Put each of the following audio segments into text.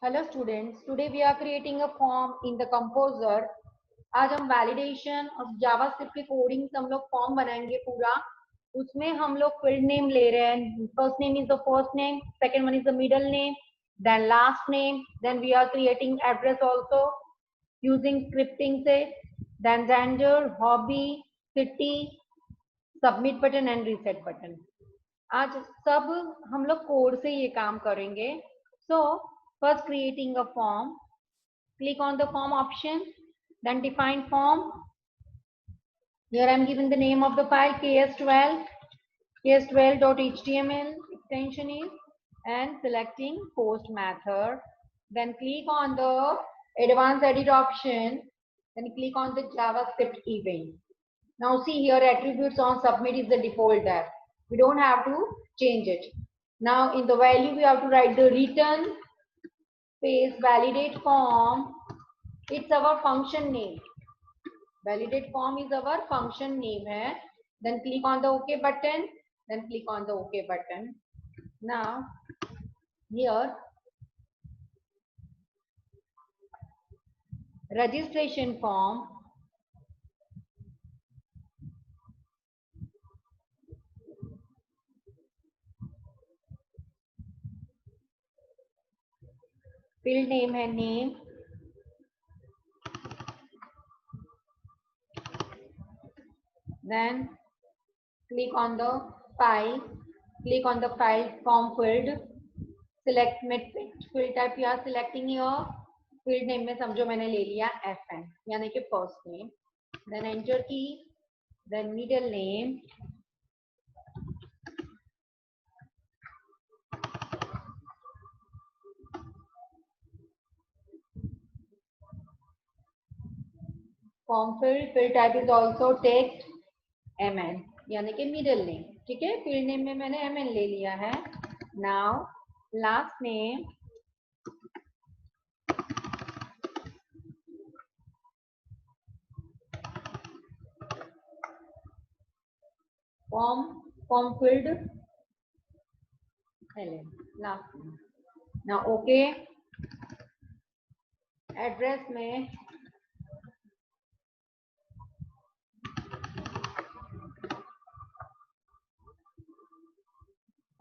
Hello students, today we are creating a form in the composer. आज हम validation और JavaScript के coding से हम लोग फॉर्म बनाएंगे पूरा. उसमें हम लोग फील्ड नेम ले रहे हैं. First name is the first name, second one is the middle name, then last name, then we are creating address also using scripting से, then gender, hobby, city, submit button and reset button. आज सब हम लोग code से ये काम करेंगे. सो first creating a form, click on the form option, then define form. Here I am giving the name of the file ks12, ks12.html extension is, and selecting post method. Then click on the advanced edit option, then click on the JavaScript event. Now see here, attributes on submit is the default tab. We don't have to change it. Now in the value we have to write the return space validate form. It's our function name. Validate form is our function name hai. Then click on the OK button. Then click on the OK button. Now here registration form. Field name hai name. Then click on the file. Click on the file form field. Select field type. You are selecting here. Field name में समझो मैंने ले लिया FN यानी कि first name. Then enter key. Then middle name. Form field type is also text mn यानी कि middle name. ठीक है, फील्ड नेम में मैंने mn ले लिया है. Now last name, form field ln last name. Now okay. Address में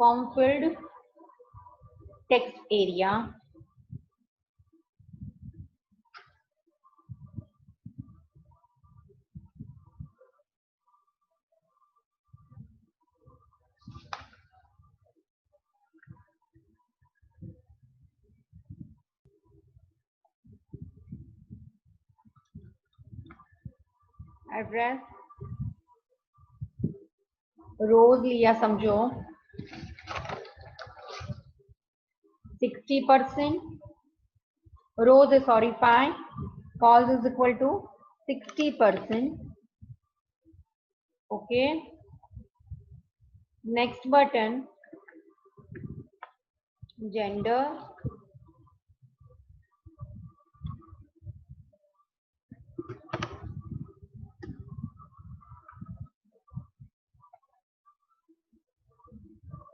form field text area, address rows लिया समझो 60%, rows is sorry 5, calls is equal to 60%. Okay, next button, gender,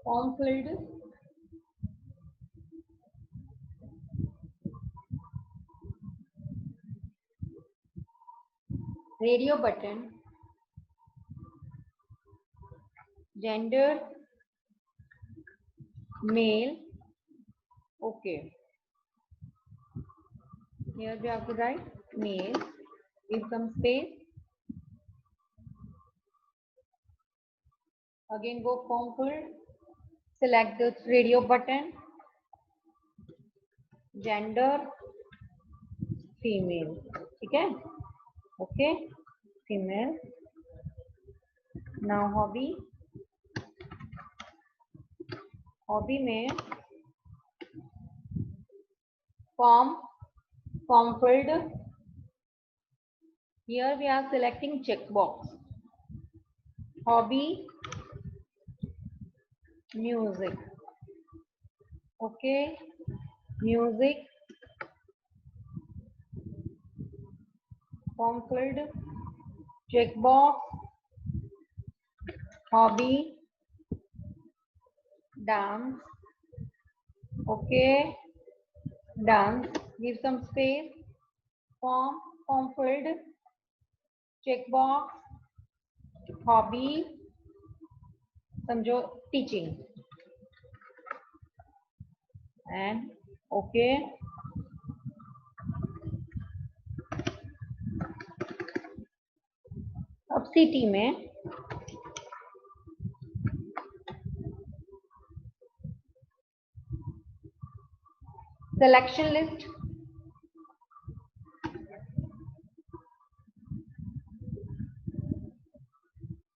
form field, radio button, gender male. Okay, here we have to write male, give some space, again go form field, select the radio button, gender female. ठीक है, okay, female. Now hobby, hobby में form field, here we are selecting checkbox, hobby music. Okay, music, form field, checkbox, hobby, dance. Okay, done. Give some space. Form filled. Checkbox. Hobby. समझो teaching. And okay. अब city में selection list.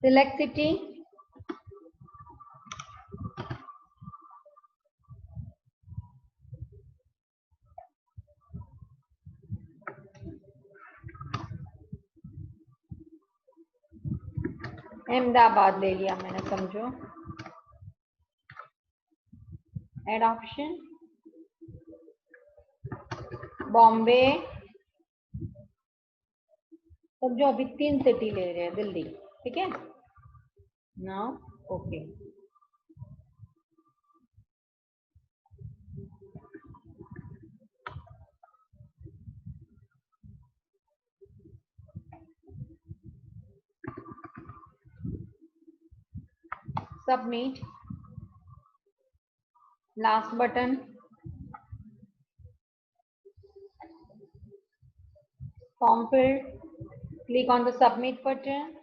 Select city. Ahmedabad ले लिया मैंने, समझो. Add option. Bombay. समझो अभी 3 city ले रहे हैं. दिल्ली. ठीक है. Now okay. Submit. Last button. Form filled. Click on the submit button.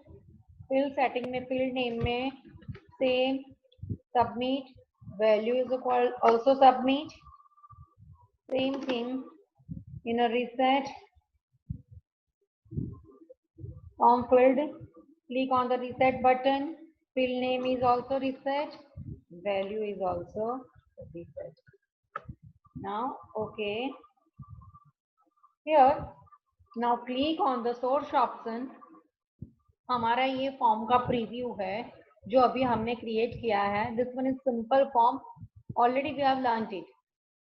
Fill setting में field name में same. Submit. Value is equal also submit. Same thing in a reset. Form filled. Click on the reset button. Field name is also reset. Value is also reset. Now okay. Here now click on the source option. हमारा ये form का preview है जो अभी हमने create किया है. This one is simple form. Already we have learned it.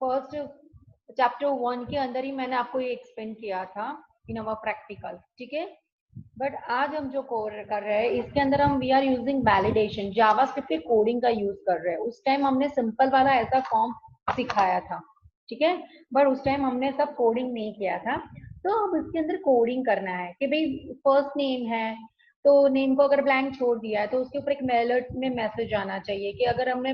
First chapter 1 के अंदर ही मैंने आपको ये एक्सप्लेन किया था इन अवर प्रैक्टिकल. ठीक है. बट आज हम जो कोड कर रहे हैं इसके अंदर हम we are using validation. JavaScript के कोडिंग का यूज कर रहे हैं. उस टाइम हमने सिंपल वाला ऐसा फॉर्म सिखाया था. ठीक है. बट उस टाइम हमने सब कोडिंग नहीं किया था. तो अब इसके अंदर कोडिंग करना है कि भाई फर्स्ट नेम है तो नेम को अगर ब्लैंक छोड़ दिया है तो उसके ऊपर एक अलर्ट में मैसेज आना चाहिए कि अगर हमने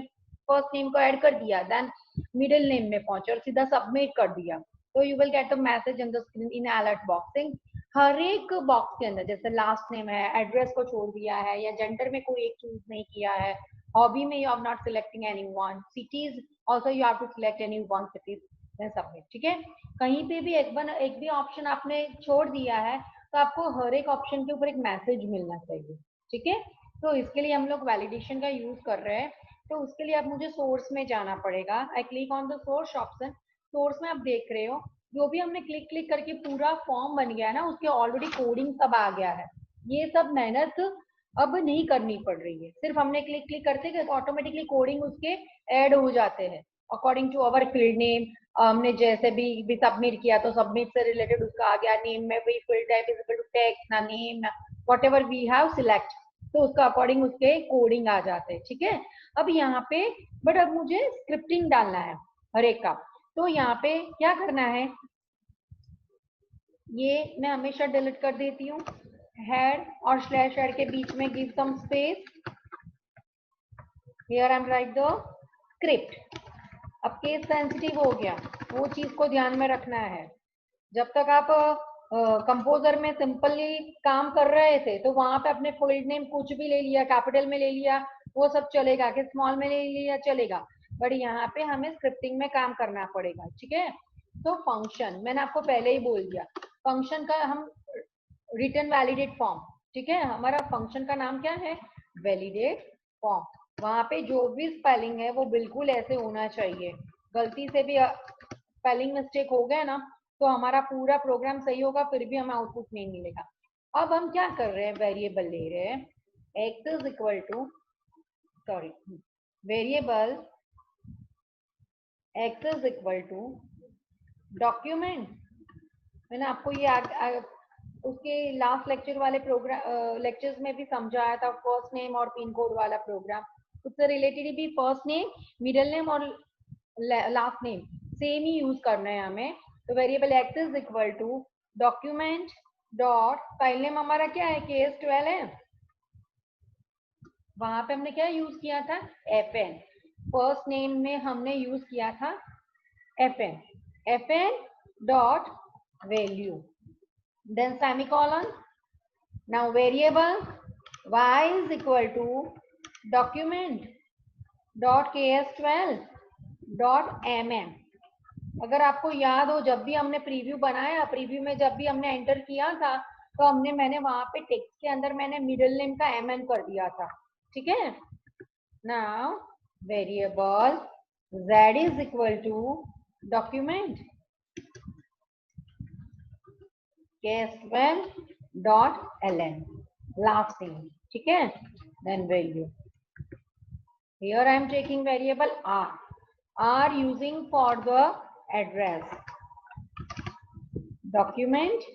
फर्स्ट नेम को ऐड कर दिया देन मिडिल नेम में पहुंचे और सीधा सबमिट कर दिया तो you will get the message in the screen in alert boxing. हर एक बॉक्स के अंदर जैसे लास्ट नेम है, एड्रेस को छोड़ दिया है या जेंडर में कोई एक चूज नहीं किया है, हॉबी में you are not selecting anyone, cities also you have to select any one cities then submit. ठीक है. कहीं पे भी एक भी ऑप्शन आपने छोड़ दिया है तो आपको हर एक ऑप्शन के ऊपर एक मैसेज मिलना चाहिए. ठीक है. तो इसके लिए हम लोग वैलिडेशन का यूज कर रहे हैं. तो उसके लिए अब मुझे सोर्स में जाना पड़ेगा. I click on the source option. Source में आप देख रहे हो जो भी हमने क्लिक करके पूरा फॉर्म बन गया है ना उसके ऑलरेडी कोडिंग सब आ गया है. ये सब मेहनत अब नहीं करनी पड़ रही है. सिर्फ हमने क्लिक करते गए तो ऑटोमेटिकली कोडिंग उसके ऐड हो जाते हैं according to our field name. हमने जैसे भी सबमिट किया तो सबमिट से रिलेटेड उसका आ गया. नेम में भी field type is equal to text ना नेम ना व्हाटएवर वी हैव सिलेक्ट तो उसका अकॉर्डिंग उसके कोडिंग आ जाते हैं. ठीक है. अब यहाँ पे बट अब मुझे स्क्रिप्टिंग डालना है हर एक का. तो यहाँ पे क्या करना है ये मैं हमेशा डिलीट कर देती हूँ. हेड और स्लैश हेड के बीच में give some space. Here I am write the script. अब केस सेंसिटिव हो गया वो चीज को ध्यान में रखना है. जब तक आप कंपोजर में सिंपली काम कर रहे थे तो वहां पे अपने फील्ड नेम कुछ भी ले लिया, कैपिटल में ले लिया वो सब चलेगा, कि स्मॉल में ले लिया चलेगा. बट यहाँ पे हमें स्क्रिप्टिंग में काम करना पड़ेगा. ठीक है. तो फंक्शन मैंने आपको पहले ही बोल दिया. फंक्शन का हम रिटर्न वैलिडेट फॉर्म. ठीक है. हमारा फंक्शन का नाम क्या है? Validate form. वहां पे जो भी स्पेलिंग है वो बिल्कुल ऐसे होना चाहिए. गलती से भी स्पेलिंग मिस्टेक हो गया ना तो हमारा पूरा प्रोग्राम सही होगा फिर भी हमें आउटपुट नहीं मिलेगा. अब हम क्या कर रहे हैं वेरिएबल ले रहे हैं. x is equal to sorry variable x is equal to document. मैंने आपको ये उसके लास्ट लेक्चर वाले प्रोग्राम लेक्चर्स में भी समझाया था. फर्स्ट नेम और पिन कोड वाला प्रोग्राम उससे रिलेटेड भी फर्स्ट नेम मिडिल नेम और लास्ट नेम सेम ही यूज करना है हमें। तो variable x is equal to document dot, file name हमारा क्या है, KS12 है, वहां पे हमने क्या यूज किया था, FN। फर्स्ट नेम में हमने यूज किया था FN dot value, then semicolon. Now variable y is equal to document dot ks12 dot mm। अगर आपको याद हो, जब भी हमने प्रीव्यू बनाया, प्रीव्यू में जब भी हमने एंटर किया था, तो मैंने वहां पे टेक्स्ट के अंदर मैंने मिडिल नेम का mn कर दिया था, ठीक है। Now variable z is equal to document ks12 dot ln, last name, ठीक है। Then value, here I am taking variable r using for the address document।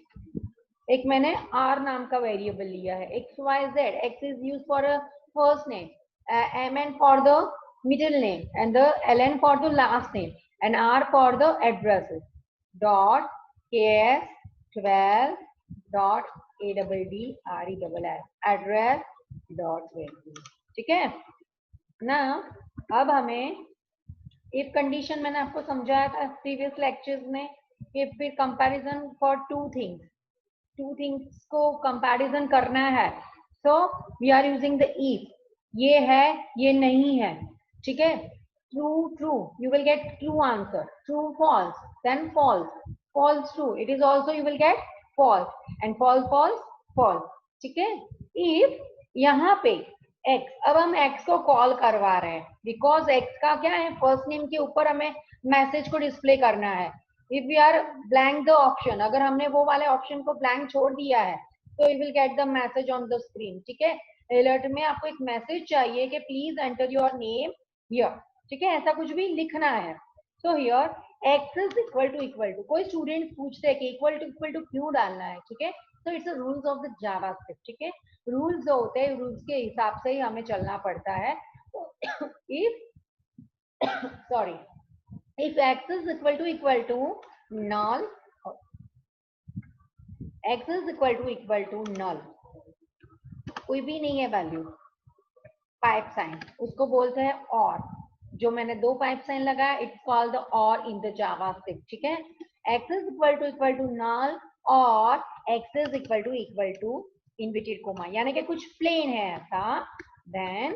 एक मैंने r नाम का वेरिएबल लिया है, xyz, x is used for a first name, mn for the middle name and the ln for the last name and r for the addresses dot ks12 dot address address dot value, ठीक है ना। अब हमें if condition मैंने आपको समझाया था previous lectures में, कि फिर कंपैरिजन फॉर टू थिंग्स को कंपैरिजन करना है, so we are using the if, ये है ये नहीं है, ठीक है। True true, you will get true answer, true false, then false, false true, it is also you will get false and false false false, ठीक है। इफ यहाँ पे x, अब हम x को कॉल करवा रहे हैं, बिकॉज x का क्या है, फर्स्ट नेम के ऊपर हमें मैसेज को डिस्प्ले करना है। If we are blank the option, अगर हमने वो वाले ऑप्शन को ब्लैंक छोड़ दिया है, तो you will get the message on the screen, ठीक है। अलर्ट में आपको एक मैसेज चाहिए कि please enter your name here, ठीक है, ऐसा कुछ भी लिखना है। So here x is equal to, कोई स्टूडेंट पूछते हैं कि इक्वल टू क्यों डालना है, ठीक है। तो it's rules of the JavaScript, ठीक है। रूल्स जो होते हैं, रूल्स के हिसाब से ही हमें चलना पड़ता है। If sorry, if x is equal to null, x is equal to null, कोई भी नहीं है वैल्यू, पाइप साइन उसको बोलते हैं और, जो मैंने दो पाइप साइन लगाया, इट्स कॉल्ड द और इन द जावास्क्रिप्ट, ठीक है। x is equal to null और x is equal to inverted comma, यानी कि कुछ प्लेन है ऐसा, देन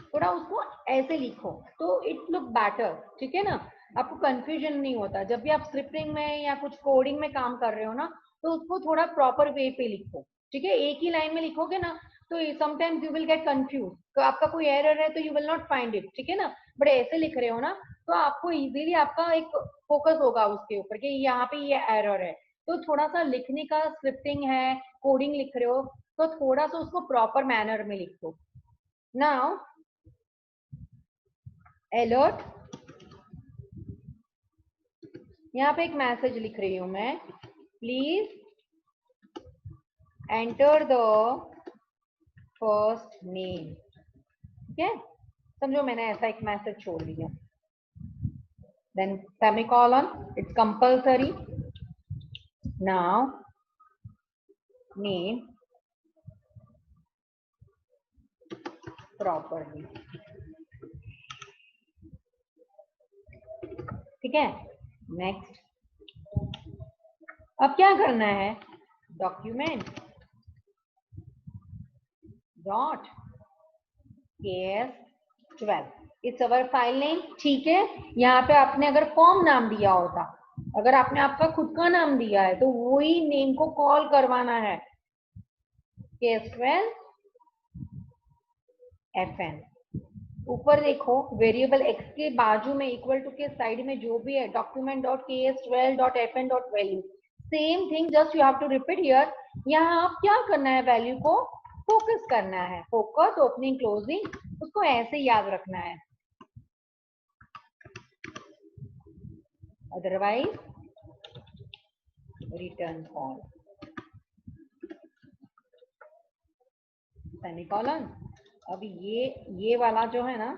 थोड़ा उसको ऐसे लिखो तो इट लुक बेटर, ठीक है ना, आपको कंफ्यूजन नहीं होता। जब भी आप स्क्रिप्टिंग में या कुछ कोडिंग में काम कर रहे हो ना, तो उसको थोड़ा प्रॉपर वे पे लिखो, ठीक है। एक ही लाइन में लिखोगे ना, तो sometimes you will get confuse, तो आपका कोई एरर है तो you will not find it, ठीक है ना। बट ऐसे लिख रहे हो ना, तो आपको इजीली आपका एक फोकस होगा उसके ऊपर कि यहाँ पे ये एरर है। तो थोड़ा सा लिखने का, स्क्रिप्टिंग है, कोडिंग लिख रहे हो, तो थोड़ा सा उसको प्रॉपर मैनर में लिखो। नाउ अलर्ट, यहाँ पे एक मैसेज लिख रही हूं मैं, please enter the first name, ठीक है। समझो मैंने ऐसा एक मैसेज छोड़ दिया, then semicolon, it's compulsory, now name properly, ठीक है। नेक्स्ट, अब क्या करना है, document dot ks12, it's our file name, ठीक है। यहाँ पे आपने अगर फॉर्म नाम दिया होता, अगर आपने आपका खुद का नाम दिया है, तो वही नेम को कॉल करवाना है, ks12 fn। ऊपर देखो वेरिएबल x के बाजू में इक्वल टू के साइड में जो भी है, document dot ks12 dot fn dot value, same thing, just you have to repeat here. यहाँ आप क्या करना है, वैल्यू को फोकस करना है, फोकस ओपनिंग क्लोजिंग, उसको ऐसे याद रखना है, अदरवाइज रिटर्न फॉल्स, सेमीकोलन। अब ये वाला जो है ना,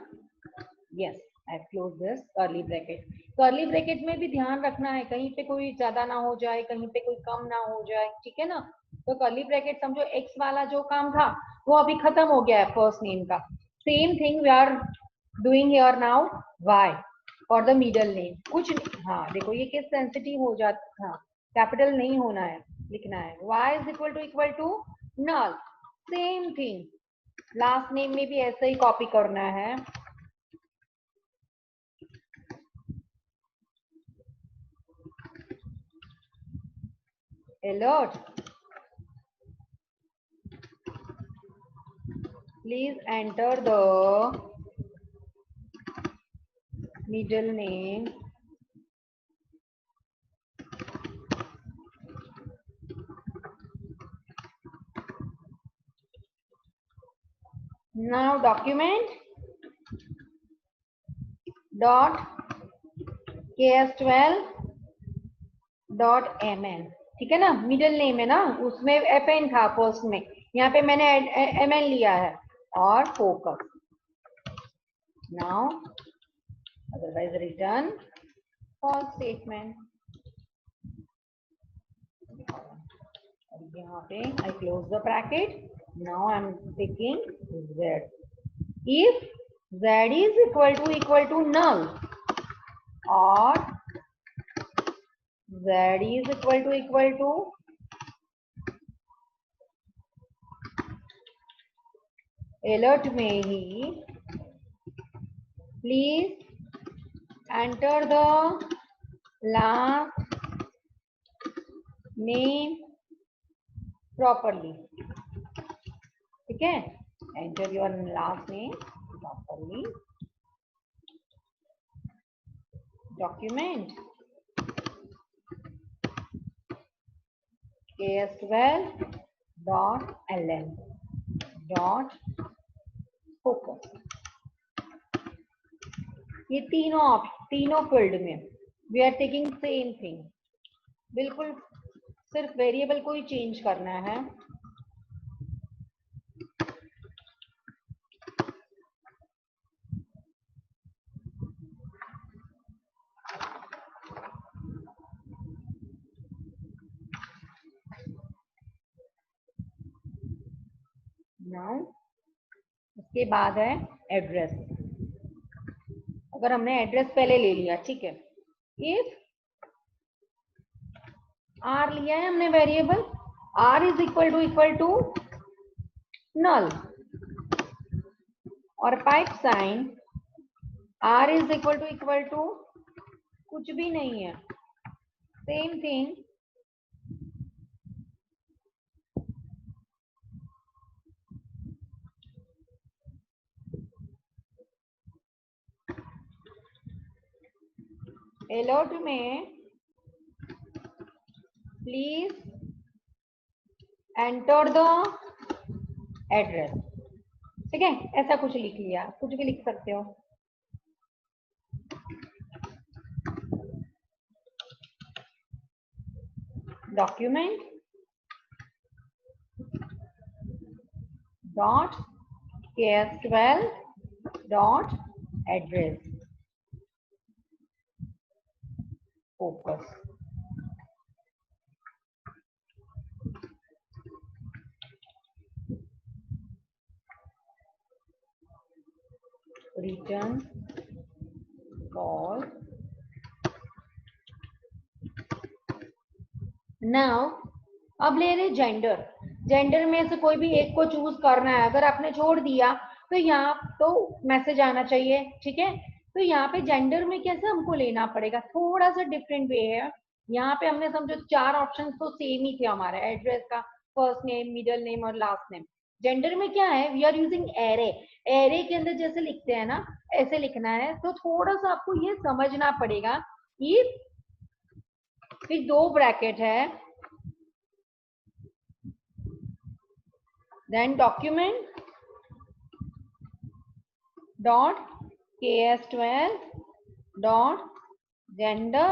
yes, I close this curly bracket. Curly bracket में भी ध्यान रखना है, कहीं पे कोई ज्यादा ना हो जाए, कहीं पे कोई कम ना हो जाए, ठीक है ना। तो कर्ली ब्रैकेट समझो एक्स वाला जो काम था वो अभी खत्म हो गया है फर्स्ट नेम का। Same thing we are doing here now, y और द मिडल नेम। कुछ हाँ देखो ये केस सेंसिटिव हो जाता, हाँ कैपिटल नहीं होना है, लिखना है y is equal to null. Same thing last name में भी ऐसा ही कॉपी करना है। alert, please enter the middle name now। document dot ks12 dot mn, ठीक है ना। मिडिल नेम है ना, उसमें fn था फर्स्ट में, यहाँ पे मैंने mn लिया है। और focus now, otherwise return false statement. यहाँ पे I close the bracket, now I am taking z। If z is equal to null और z is equal to alert में ही please enter the last name properly, ठीक है। Enter your last name properly. Document ks12 dot ln dot focus। ये तीनों field में we are taking same thing, बिल्कुल सिर्फ वेरिएबल को ही चेंज करना है। नाउ उसके बाद है एड्रेस। अगर हमने एड्रेस पहले ले लिया, ठीक है, इफ आर लिया है हमने variable, R is equal to null और pipe sign R is equal to कुछ भी नहीं है, सेम थिंग। अलर्ट में प्लीज एंटर द एड्रेस, ठीक है। ऐसा कुछ लिख लिया, कुछ भी लिख सकते हो। Document dot ks12 dot address focus. Return call. Now अब ले रहे जेंडर। जेंडर में से कोई भी एक को चूज करना है। अगर आपने छोड़ दिया तो यहाँ तो मैसेज आना चाहिए, ठीक है। तो यहाँ पे जेंडर में कैसे हमको लेना पड़ेगा, थोड़ा सा डिफरेंट वे है। यहाँ पे हमने समझो 4 ऑप्शन तो सेम ही थे हमारे एड्रेस का, फर्स्ट नेम, मिडिल नेम और लास्ट नेम। जेंडर में क्या है, we are using array. Array के अंदर जैसे लिखते हैं ना, ऐसे लिखना है। तो थोड़ा सा आपको ये समझना पड़ेगा। ये फिर 2 ब्रैकेट है, then document dot ks12 dot gender।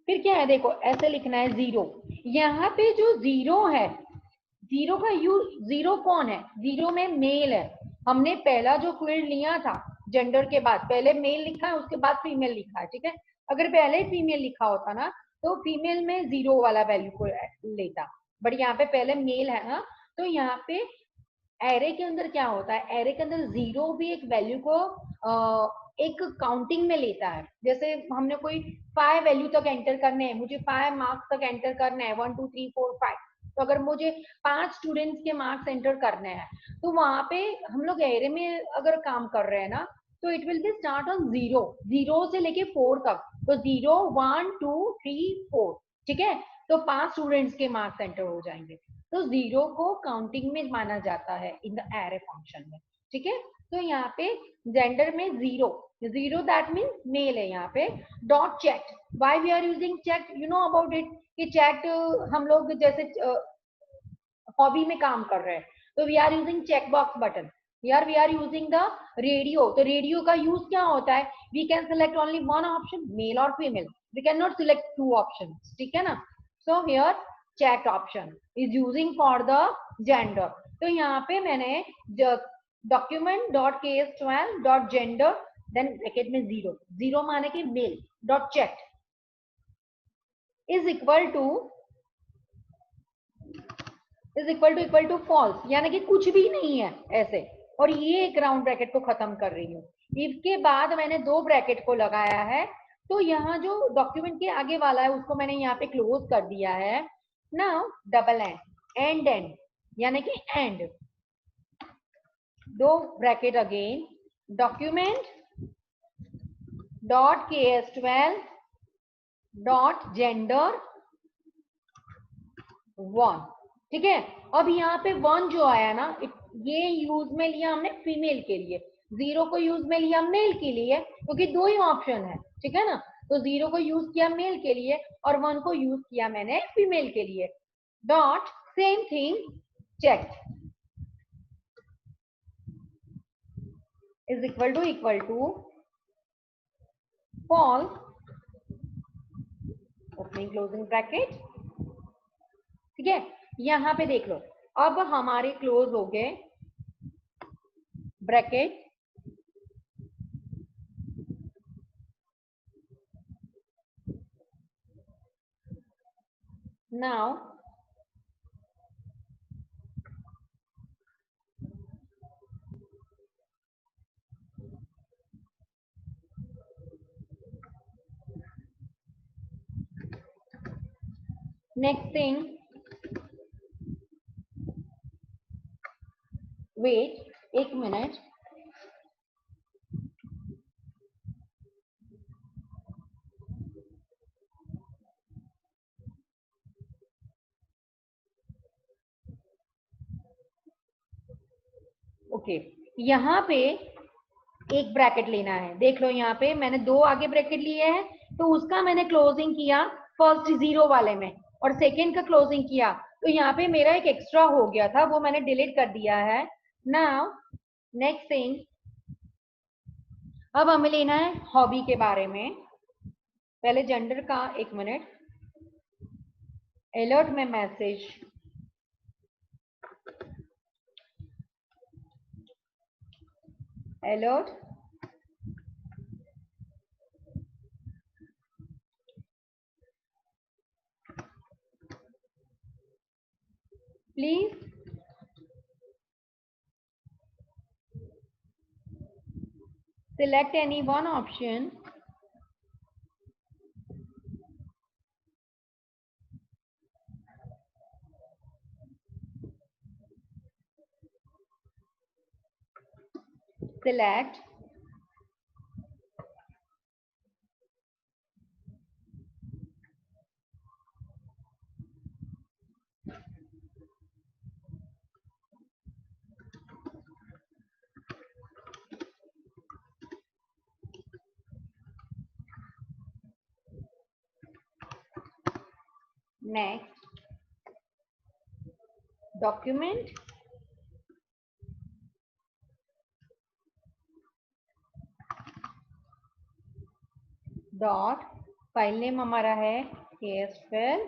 फिर क्या है देखो, ऐसे लिखना है 0। यहाँ पे जो 0 है, 0 का यूज, 0 कौन है, 0 में मेल है। हमने पहला जो फील्ड लिया था जेंडर के बाद पहले मेल लिखा है, उसके बाद फीमेल लिखा है, ठीक है। अगर पहले फीमेल लिखा होता ना तो फीमेल में 0 वाला वैल्यू को लेता, बट यहाँ पे पहले मेल है ना, तो यहाँ पे एरे के अंदर क्या होता है, एरे के अंदर 0 भी एक वैल्यू को एक काउंटिंग में लेता है। जैसे हमने कोई 5 वैल्यू तक एंटर करने हैं, मुझे 5 मार्क्स तक एंटर करने हैं, 1 2 3 4 5, तो अगर मुझे 5 स्टूडेंट्स के मार्क्स एंटर करने हैं तो वहां पे हम लोग एरे में अगर काम कर रहे हैं ना, तो it will be start on 0, 0 से लेके 4 तक, तो 0 1 2 3 4, ठीक है। तो 5 स्टूडेंट्स के मार्क्स एंटर हो जाएंगे, तो 0 को काउंटिंग में माना जाता है इन द एरे फंक्शन में, ठीक है। तो यहाँ पे जेंडर में 0, 0 दैट मीन्स मेल है यहाँ पे। Dot check, why we are using check, you know about it, कि चेक हम लोग जैसे हॉबी में काम कर रहे हैं तो we are using check box button, यार we are using the radio, तो रेडियो का यूज क्या होता है, we can select only one option, male और female, we can not select 2 option, ठीक है ना। So here check option is using for the gender. तो यहाँ पे मैंने document dot ks12 dot gender then bracket में 0, 0 माने कि male, dot check is equal to false, यानी कि कुछ भी नहीं है ऐसे, और ये एक राउंड ब्रैकेट को खत्म कर रही हूँ। इसके बाद मैंने 2 ब्रैकेट को लगाया है, तो यहाँ जो डॉक्यूमेंट के आगे वाला है उसको मैंने यहाँ पे क्लोज कर दिया है। नाउ डबल एंड यानी कि and, 2 bracket again, document dot ks12 dot gender 1, ठीक है। अब यहाँ पे 1 जो आया ना, ये यूज में लिया हमने फीमेल के लिए, 0 को यूज में लिया मेल के लिए, क्योंकि 2 ही ऑप्शन है, ठीक है ना। तो 0 को यूज किया मेल के लिए और 1 को यूज किया मैंने फीमेल के लिए। Dot same thing check is equal to false, opening closing bracket, ठीक है। यहाँ पे देख लो, अब हमारे क्लोज हो गए bracket, now next thing, wait एक मिनट, ओके। यहाँ पे एक ब्रैकेट लेना है, देख लो यहाँ पे मैंने 2 आगे ब्रैकेट लिए हैं, तो उसका मैंने क्लोजिंग किया फर्स्ट 0 वाले में और सेकेंड का क्लोजिंग किया, तो यहाँ पे मेरा एक एक्स्ट्रा हो गया था, वो मैंने डिलीट कर दिया है। नाउ नेक्स्ट थिंग, अब हमें लेना है हॉबी के बारे में। पहले जेंडर का एक मिनट, अलर्ट में message, alert please select any one option select next document dot file name हमारा है ks12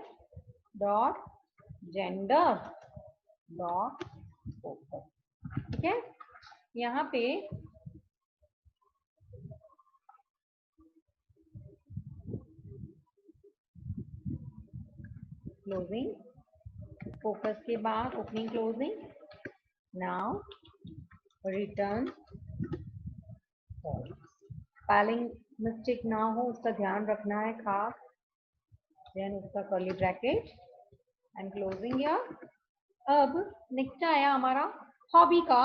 डॉट जेंडर डॉट, ठीक है। यहाँ पे क्लोजिंग, फोकस के बाद opening closing, now return spelling mistake ना हो उसका ध्यान रखना है खास, देन उसका कर्ली ब्रैकेट एंड क्लोजिंग या। अब नेक्स्ट आया हमारा हॉबी का।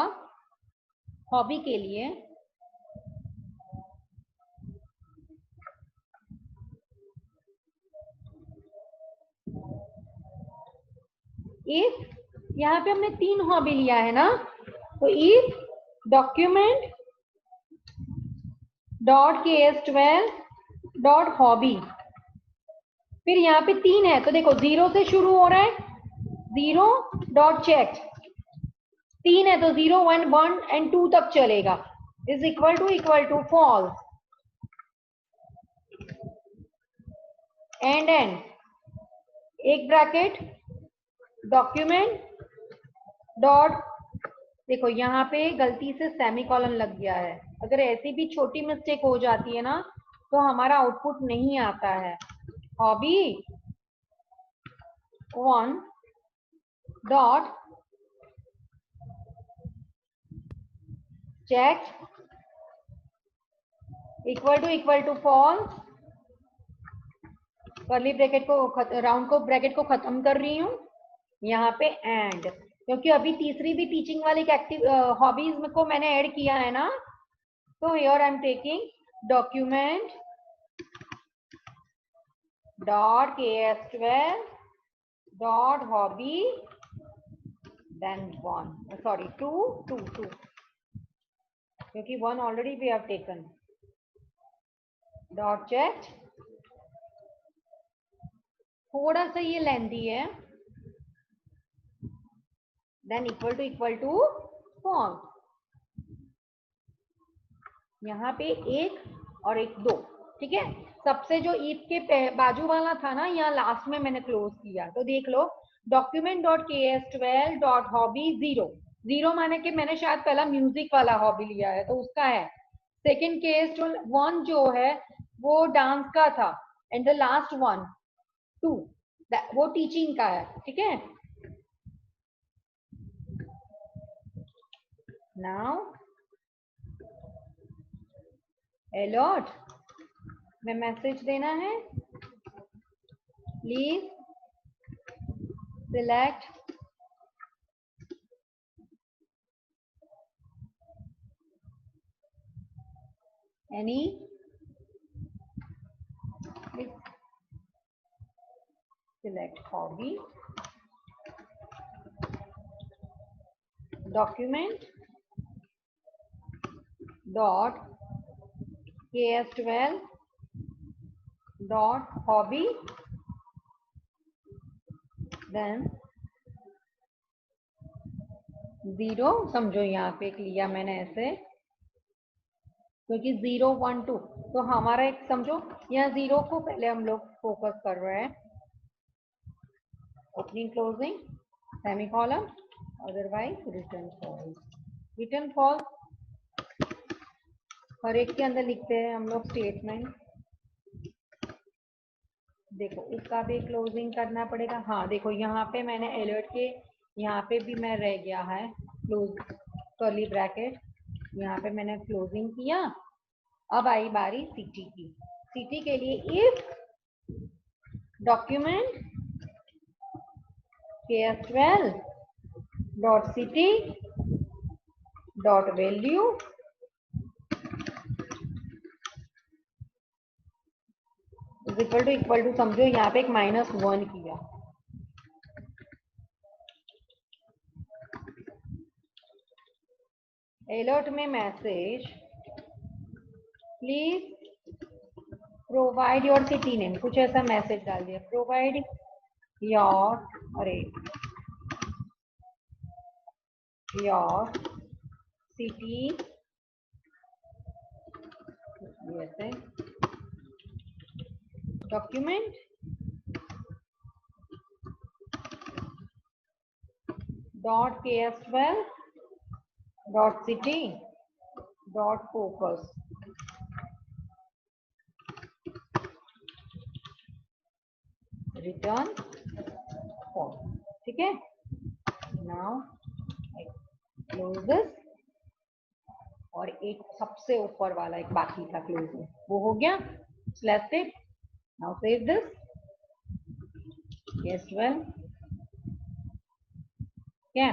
हॉबी के लिए इफ, यहाँ पे हमने 3 हॉबी लिया है ना, तो इफ डॉक्यूमेंट .ks12.hobby, फिर यहाँ पे 3 है तो देखो 0 से शुरू हो रहा है, 0.check, 3 है तो 0, 1, 1 एंड 2 तक चलेगा, is equal to false and एक ब्रैकेट डॉक्यूमेंट डॉट, देखो यहाँ पे गलती से सेमीकोलन लग गया है, अगर ऐसी भी छोटी मिस्टेक हो जाती है ना तो हमारा आउटपुट नहीं आता है। Hobby 1 dot check equal to false, curly bracket को राउंड को ब्रैकेट को खत्म कर रही हूँ यहाँ पे एंड, क्योंकि अभी तीसरी भी टीचिंग वाली हॉबीज को मैंने ऐड किया है ना, तो here I am taking document dot ks12.hobby then 1 sorry 2 क्योंकि 1 already we have taken, dot check, थोड़ा सा ये लेंथी है, देन इक्वल टू फॉल्स, यहाँ पे 1 और 1 2, ठीक है। सबसे जो ईफ के बाजू वाला था ना, यहाँ लास्ट में मैंने क्लोज किया, तो देख लो डॉक्यूमेंट डॉट ks12.hobby 0 माने कि मैंने शायद पहला म्यूजिक वाला हॉबी लिया है तो उसका है, सेकेंड ks1 जो है वो डांस का था एंड द लास्ट 1 2 वो टीचिंग का है, ठीक है। नाउ अलर्ट में मैसेज देना है, please select any select hobby document dot ks12.hobby then 0, समझो यहाँ पे लिया मैंने ऐसे क्योंकि 0 1 2, तो हमारा एक समझो यहाँ 0 को पहले हम लोग फोकस कर रहे हैं, opening closing semicolon, otherwise return false हर एक के अंदर लिखते हैं हम लोग स्टेटमेंट। देखो इसका भी क्लोजिंग करना पड़ेगा, हाँ देखो यहाँ पे मैंने अलर्ट के यहाँ पे भी मैं रह गया है क्लोज कर्ली ब्रैकेट, यहाँ पे मैंने क्लोजिंग किया। अब आई बारी सिटी की, सिटी के लिए if document ks12.city.value equal to समझो यहाँ पे एक -1 किया, अलर्ट में message please provide your city name, कुछ ऐसा मैसेज डाल दिया, प्रोवाइड योर सिटी ऐसे डॉक्यूमेंट .ks12.city.focus return फॉर्म, ठीक है। नाउ क्लोज दिस, और एक सबसे ऊपर वाला एक बाकी था क्लोज, वो हो गया, left it. Now save this, yes well, क्या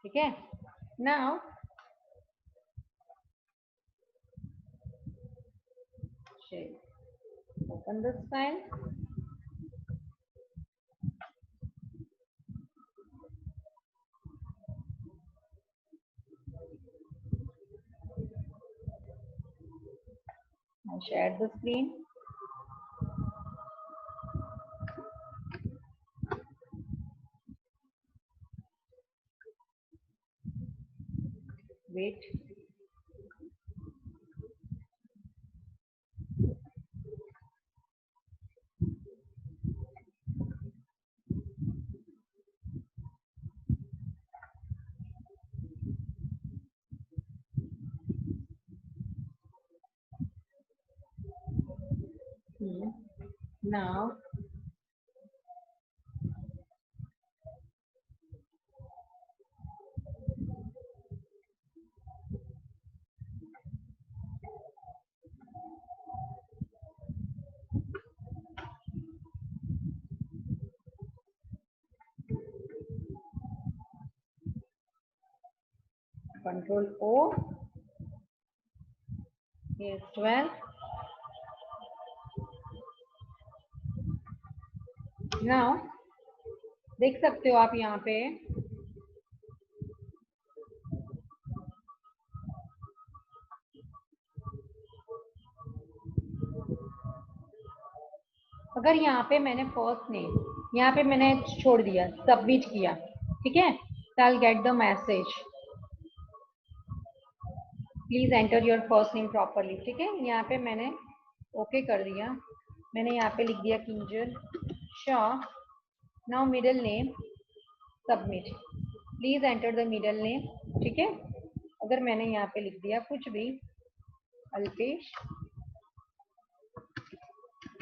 ठीक है। Now open this file, I share the screen. Wait. Now Control O, here's 12. Now देख सकते हो आप यहाँ पे अगर यहाँ पे मैंने फर्स्ट नेम यहाँ पे मैंने छोड़ दिया, सबमिट किया, ठीक है, I'll get the message, please enter your first name properly, ठीक है। यहाँ पे मैंने ओके कर दिया, मैंने यहाँ पे लिख दिया Kinjal Shah. Now middle name submit, please enter the middle name, ठीक है। अगर मैंने यहाँ पे लिख दिया कुछ भी, अल्पेश,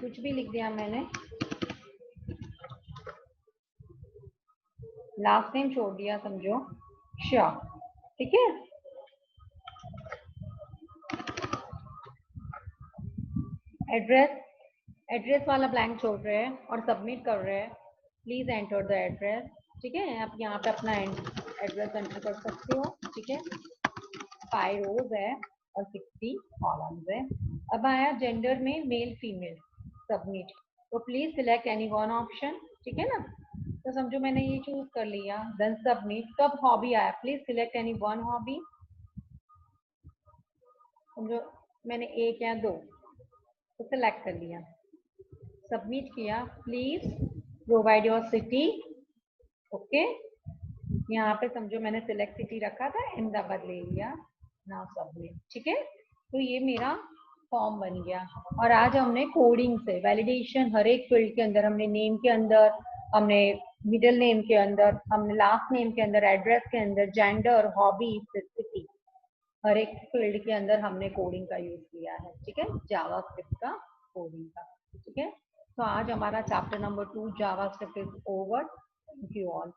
कुछ भी लिख दिया मैंने, लास्ट नेम छोड़ दिया, समझो शाह, ठीक है। एड्रेस वाला ब्लैंक छोड़ रहे हैं और सबमिट कर रहे हैं, प्लीज एंटर द एड्रेस, ठीक है। आप यहाँ पे अपना एड्रेस एंटर कर सकते हो, ठीक है। 5 रोज है और 60 कॉलम्स है। अब आया जेंडर में मेल फीमेल, सबमिट, तो please select any one option, ठीक है ना। तो समझो मैंने ये चूज कर लिया, देन सबमिट। कब हॉबी आया, please select any one hobby, समझो मैंने एक या दो तो सिलेक्ट कर लिया, सबमिट किया, please provide your city, okay. यहाँ पे समझो मैंने सिलेक्ट सिटी रखा था, अहमदाबाद ले लिया, नाउ सबमिट, ठीक है। तो ये मेरा फॉर्म बन गया। और आज हमने कोडिंग से वैलिडेशन, हर एक फील्ड के अंदर हमने नेम के अंदर, हमने मिडिल नेम के अंदर, हमने लास्ट नेम के अंदर, एड्रेस के अंदर, जेंडर, हॉबी, सिटी, हर एक फील्ड के अंदर हमने कोडिंग का यूज किया है, ठीक है, जावास्क्रिप्ट का, कोडिंग का, ठीक है। तो आज हमारा chapter number 2 JavaScript is over. Thank you all.